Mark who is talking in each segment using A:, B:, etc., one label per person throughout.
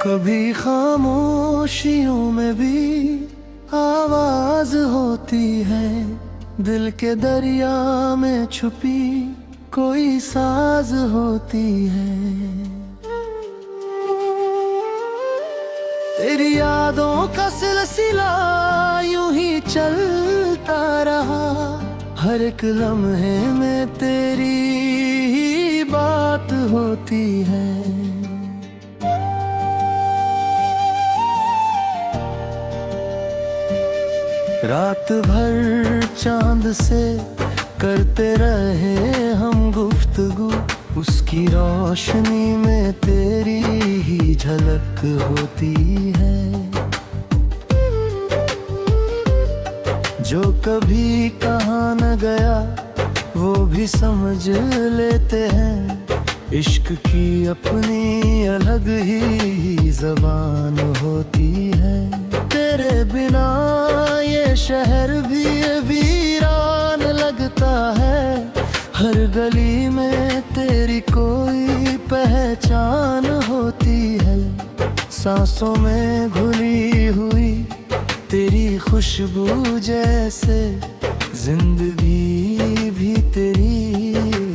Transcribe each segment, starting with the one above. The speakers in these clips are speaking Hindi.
A: कभी खामोशियों में भी आवाज होती है, दिल के दरिया में छुपी कोई साज होती है। तेरी यादों का सिलसिला यूं ही चलता रहा, हर एक लम्हे में तेरी ही बात होती है। रात भर चांद से करते रहे हम गुफ्तगू, उसकी रोशनी में तेरी ही झलक होती है। जो कभी कहाँ न गया वो भी समझ लेते हैं, इश्क की अपनी अलग ही ज़बान होती है। तेरे बिना ये शहर भी वीरान लगता है, हर गली में तेरी कोई पहचान होती है। सांसों में घुली हुई तेरी खुशबू जैसे, जिंदगी भी तेरी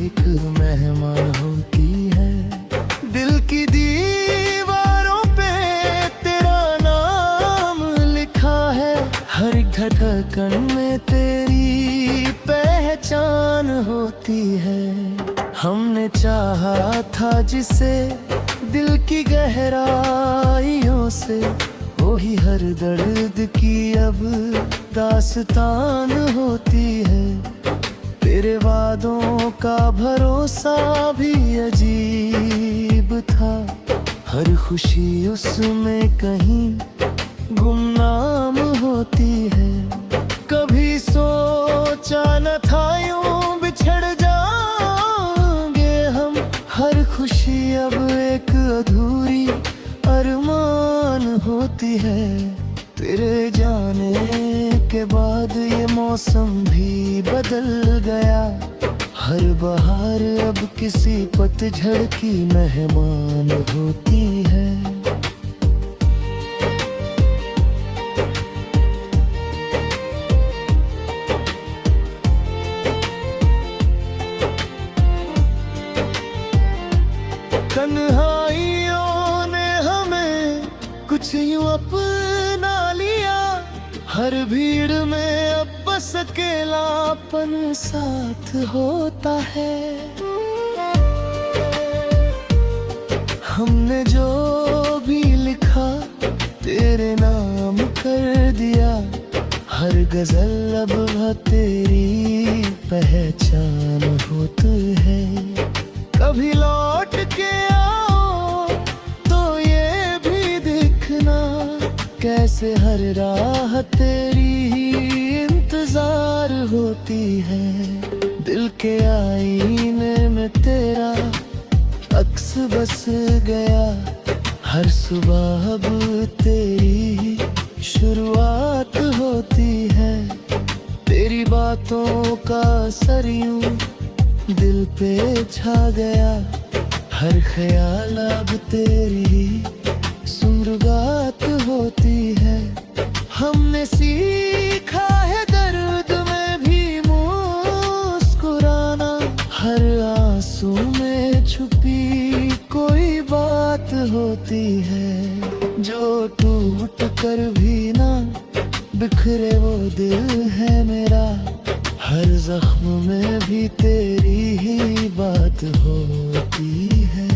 A: एक मेहमान होती है। दिल की दीवारों पे तेरा नाम लिखा है, हर धड़कन में तेरी पहचान होती है। हमने चाहा था जिसे दिल की गहराइयों से, वही हर दर्द की अब दास्तान होती है। तेरे वादों का भरोसा भी अजीब था, हर खुशी उसमें कहीं गुमनाम होती है। कभी सोचा न था यूं बिछड़ जाएंगे हम, हर खुशी अब एक अधूरी अरमान होती है। तेरे जाने के बाद ये मौसम भी बदल गया, हर बहार अब किसी पतझड़ की मेहमान होती है। तन्हाइयों ने हमें कुछ यूं अपना लिया, हर भीड़ में अब बस अकेलापन साथ होता है। हमने जो भी लिखा तेरे नाम कर दिया, हर गजल अब तेरी पहचान होती है। कभी लौट के आओ तो ये भी दिखना, कैसे हर राह तेरी ही इंतजार होती है। दिल के आईने में तेरा अक्स बस गया, हर सुबह अब तेरी शुरुआत होती है। तेरी बातों का असर यूं दिल पे छा गया, हर ख्याल अब तेरी सुमरुगात होती है। हमने सीखा है दर्द में भी मुस्कुराना, हर आंसू में छुपी कोई बात होती है। जो टूट कर भी ना बिखरे वो दिल है मेरा, हर जख्म में भी तेरी ही बात होती है।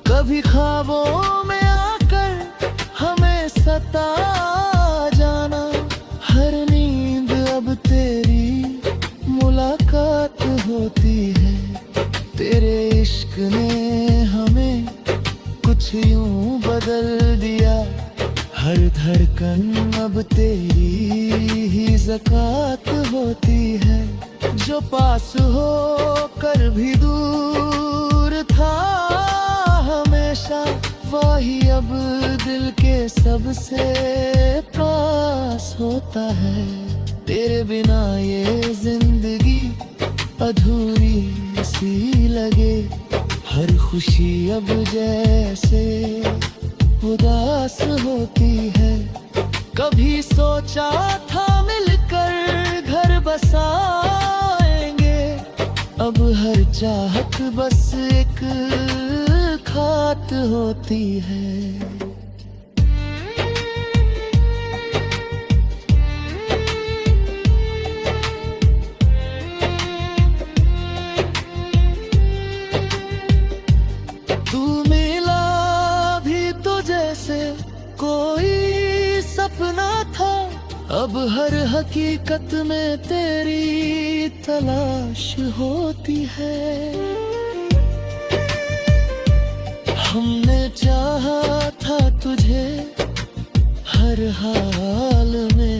A: कभी ख्वाबों में आकर हमें सता जाना, हर नींद अब तेरी मुलाकात होती है। तेरे इश्क ने हमें कुछ यूं बदल दिया, हर धड़कन अब तेरी ही ज़कात होती है। जो पास हो कर भी दूर था हमेशा, वही अब दिल के सबसे पास होता है। तेरे बिना ये जिंदगी अधूरी सी लगे, हर खुशी अब जैसे उदास होती है। कभी सोचा था मिलकर घर बसाएंगे, अब हर चाहत बस एक खात होती है। कोई सपना था, अब हर हकीकत में तेरी तलाश होती है। हमने चाहा था तुझे हर हाल में,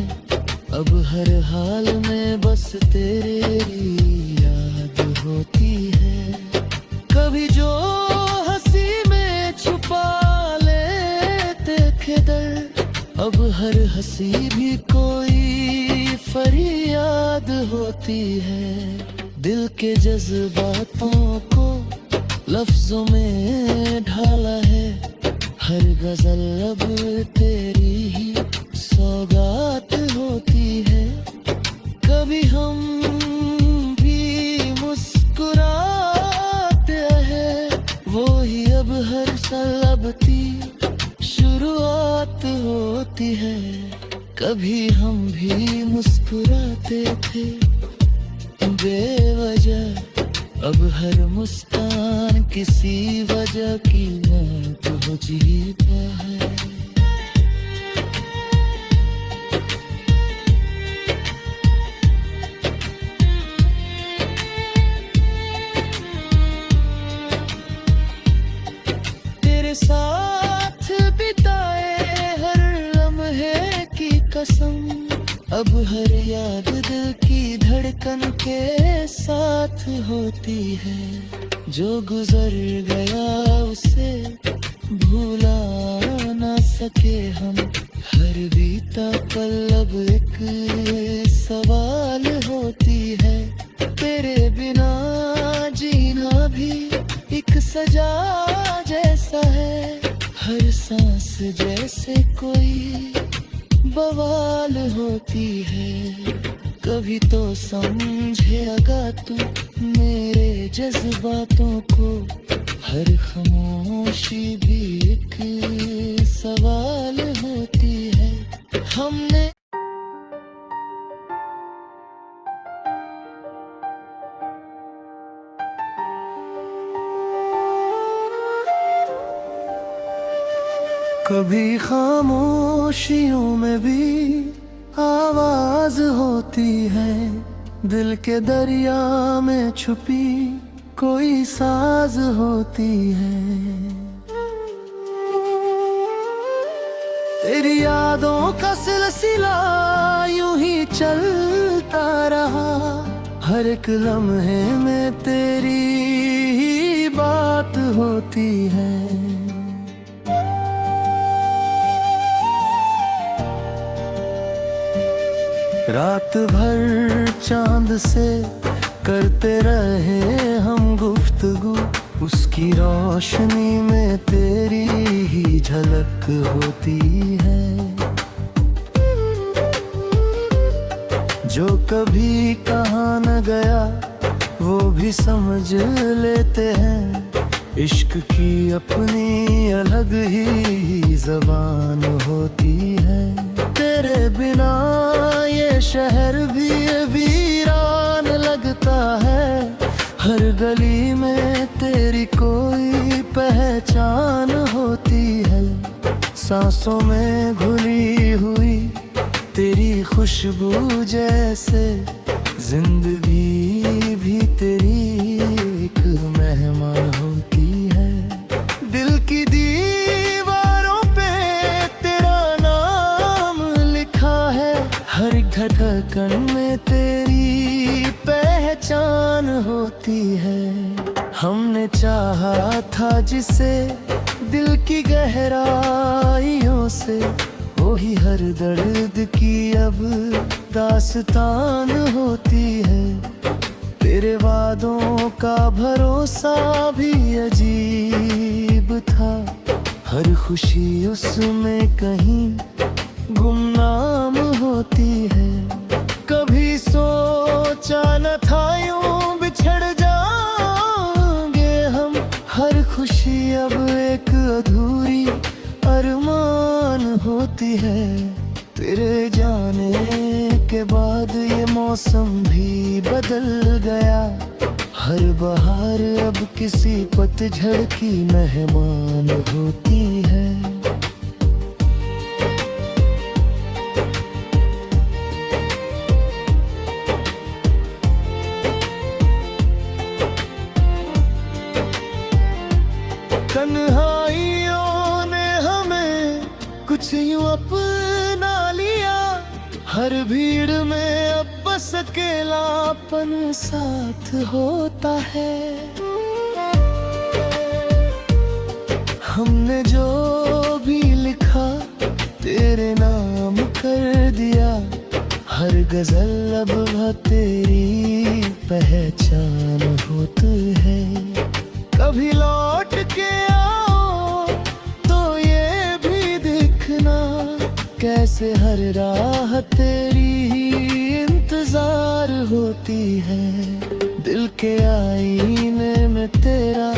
A: अब हर हाल में बस तेरी याद होती है। कभी जो हंसी में छुपा दर, अब हर हंसी भी कोई फरियाद होती है। दिल के जज्बातों को लफ्जों में ढाला है, हर गजल अब तेरी ही सौगात होती है। कभी हम भी मुस्कुराते हैं, वो ही अब हर सलबती शुरुआत होती है। कभी हम भी मुस्कुराते थे बेवजह, अब हर मुस्कान किसी वजह की मौत हो जीता है। तेरे साथ बिताए हर लम्हे की कसम, अब हर याद दिल की धड़कन के साथ होती है। जो गुजर गया उसे भूला ना सके हम, हर बीता पल अब एक सवाल होती है। तेरे बिना जीना भी एक सजा जैसा है, हर सांस जैसे कोई बवाल होती है। कभी तो समझेगा तू मेरे जज्बातों को, हर खामोशी भी एक सवाल होती है। हमने कभी खामोशियों में भी आवाज होती है, दिल के दरिया में छुपी कोई साज होती है। तेरी यादों का सिलसिला यूं ही चलता रहा, हर एक लम्हे में तेरी ही बात होती है। रात भर चांद से करते रहे हम गुफ्तगू, उसकी रोशनी में तेरी ही झलक होती है। जो कभी कहाँ न गया वो भी समझ लेते हैं, इश्क की अपनी अलग ही ज़बान होती है। तेरे बिना ये शहर भी वीरान लगता है, हर गली में तेरी कोई पहचान होती है। सांसों में घुली हुई तेरी खुशबू जैसे, जिंदगी भी तेरी एक मेहमान होती है। दिल की दीवारों पे तेरा नाम लिखा है, हर धड़कन में तेरी पहचान होती है। हमने चाहा था जिसे दिल की गहराइयों से, वही हर दर्द की अब दास्तान होती है। तेरे वादों का भरोसा भी अजीब था, हर खुशी उसमें कहीं गुमनाम होती है। कभी सोचा न था यूं बिछड़ जाएंगे हम, हर खुशी अब एक अधूरी अरमान होती है। तेरे जाने के बाद ये मौसम भी बदल गया, हर बहार अब किसी पतझड़ की मेहमान होती है। तन्हाइयों ने हमें कुछ यूं अपना लिया, हर भीड़ में अब बस अकेलापन साथ होता है। हमने जो भी लिखा तेरे नाम कर दिया, हर गजल अब तेरी पहचान होती है। कभी लौट के आओ तो ये भी दिखना, कैसे हर राह तेरी इंतजार होती है। दिल के आईने में तेरा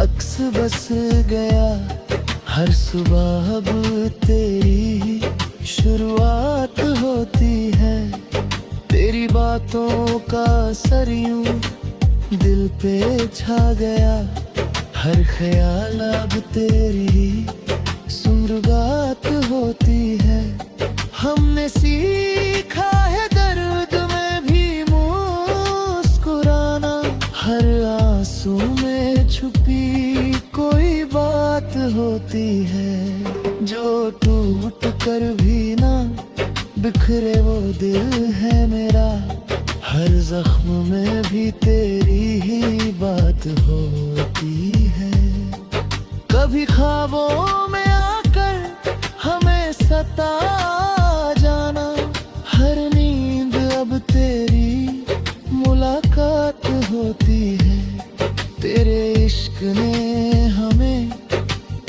A: अक्स बस गया, हर सुबह अब तेरी शुरुआत होती है। तेरी बातों का असर यूं दिल पे छा गया, हर ख्याल अब तेरी सुमरुगात होती है। हमने सीखा है दर्द में भी मुस्कुराना, हर आंसू में छुपी कोई बात होती है। जो टूट कर भी ना बिखरे वो दिल है मेरा, हर जख्म में भी तेरी ही बात होती है। कभी ख्वाबों में आकर हमें सता जाना, हर नींद अब तेरी मुलाकात होती है। तेरे इश्क ने हमें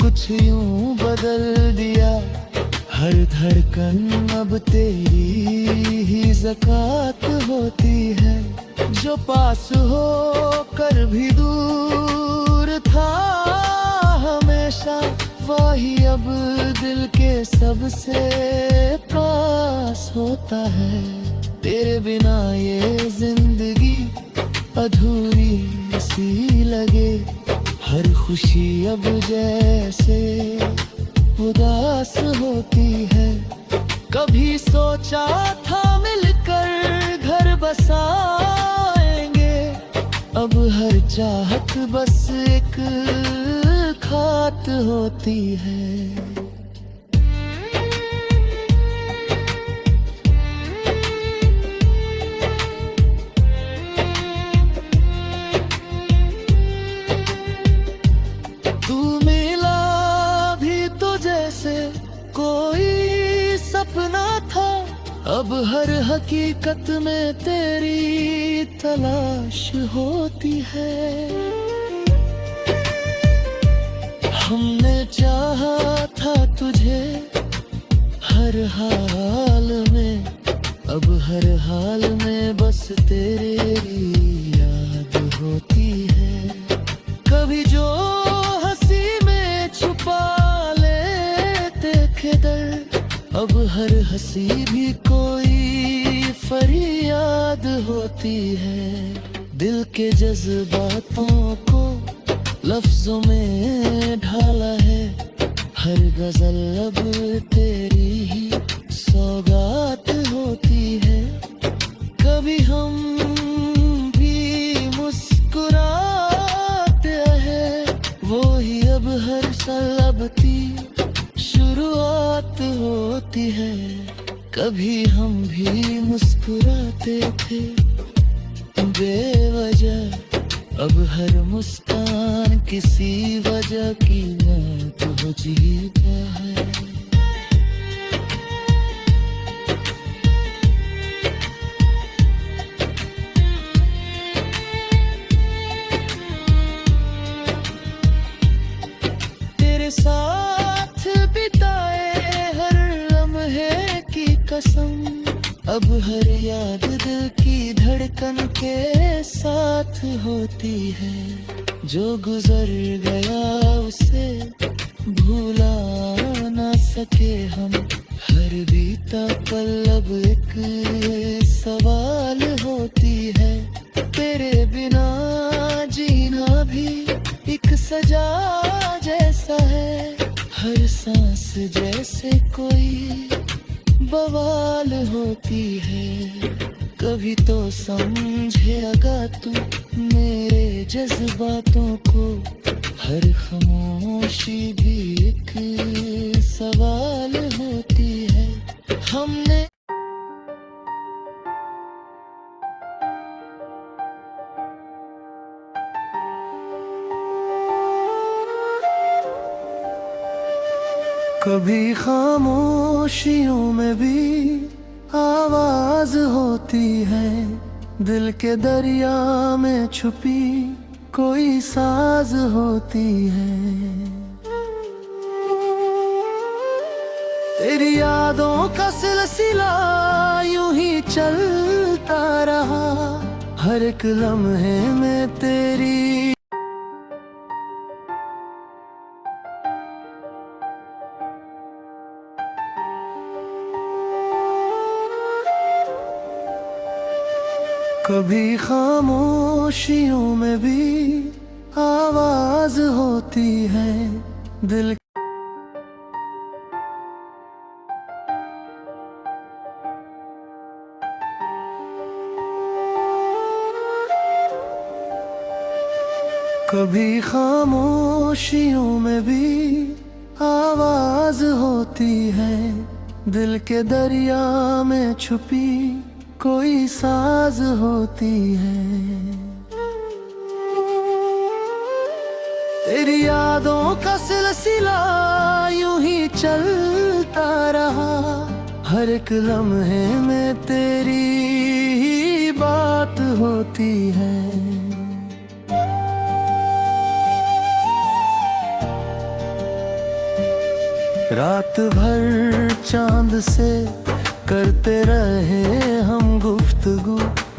A: कुछ यूं बदल दिया, हर धड़कन अब तेरी ही ज़कात होती है। जो पास हो कर भी दूर था हमेशा, वही अब दिल के सबसे पास होता है। तेरे बिना ये जिंदगी अधूरी सी लगे, हर खुशी अब जैसे उदास होती है। कभी सोचा था मिलकर घर बसाएंगे, अब हर चाहत बस एक खात होती है। कोई सपना था, अब हर हकीकत में तेरी तलाश होती है। हमने चाहा था तुझे हर हाल में, अब हर हाल में बस तेरी याद होती है। कभी जो हंसी में छुपा दर्द, अब हर हंसी भी कोई फरियाद होती है। दिल के जज्बातों को लफ्जों में ढाला है, हर गजल अब तेरी ही सौगात होती है। कभी हम भी मुस्कुराते हैं, वो ही अब हर सलबती शुरुआत होती है। कभी हम भी मुस्कुराते थे बेवजह, अब हर मुस्कान किसी वजह की मौत हो जीता है। तेरे साथ कसम अब हर याद दिल की धड़कन के साथ होती है। जो गुजर गया उसे भूला ना सके हम, हर बीता पल अब एक सवाल होती है। तेरे बिना जीना भी एक सजा जैसा है, हर सांस जैसे कोई बवाल होती है। कभी तो समझेगा तू मेरे जज्बातों को, हर खामोशी भी एक सवाल होती है। हमने कभी खामोशियों में भी आवाज होती है, दिल के दरिया में छुपी कोई साज होती है। तेरी यादों का सिलसिला यूं ही चलता रहा, हर एक लम्हे में तेरी कभी खामोशियों में भी आवाज होती है, दिल कभी खामोशियों में भी आवाज होती है, दिल के दरिया में छुपी कोई साज होती है। तेरी यादों का सिलसिला यूं ही चलता रहा, हर एक लम्हे में तेरी ही बात होती है। रात भर चांद से करते रहे हम गुफ्तगू,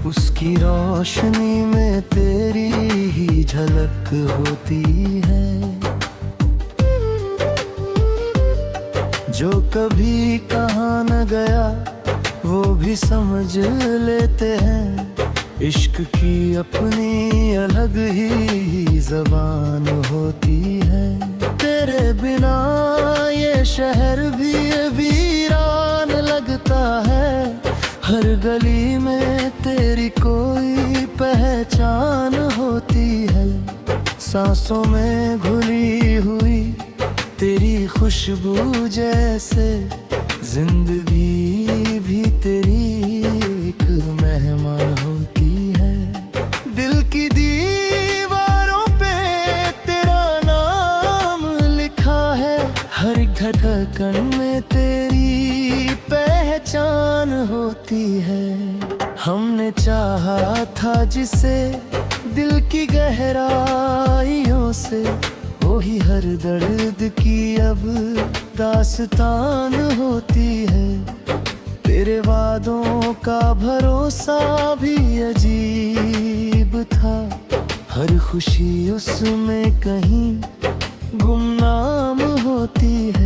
A: उसकी रोशनी में तेरी ही झलक होती है। जो कभी कहा न गया वो भी समझ लेते हैं, इश्क की अपनी अलग ही ज़बान होती है। तेरे बिना ये शहर भी वीरान लगता है, हर गली में तेरी कोई पहचान होती है। सांसों में घुली हुई तेरी खुशबू जैसे, जिंदगी भी तेरी एक मेहमान होती है। दिल की दीवारों पे तेरा नाम लिखा है, हर एक धड़कन में तेरी पहचान होती है। हमने चाहा था जिसे दिल की गहराइयों से, वही हर दर्द की अब दास्तान होती है। तेरे वादों का भरोसा भी अजीब था, हर खुशी उसमें कहीं गुमनाम होती है।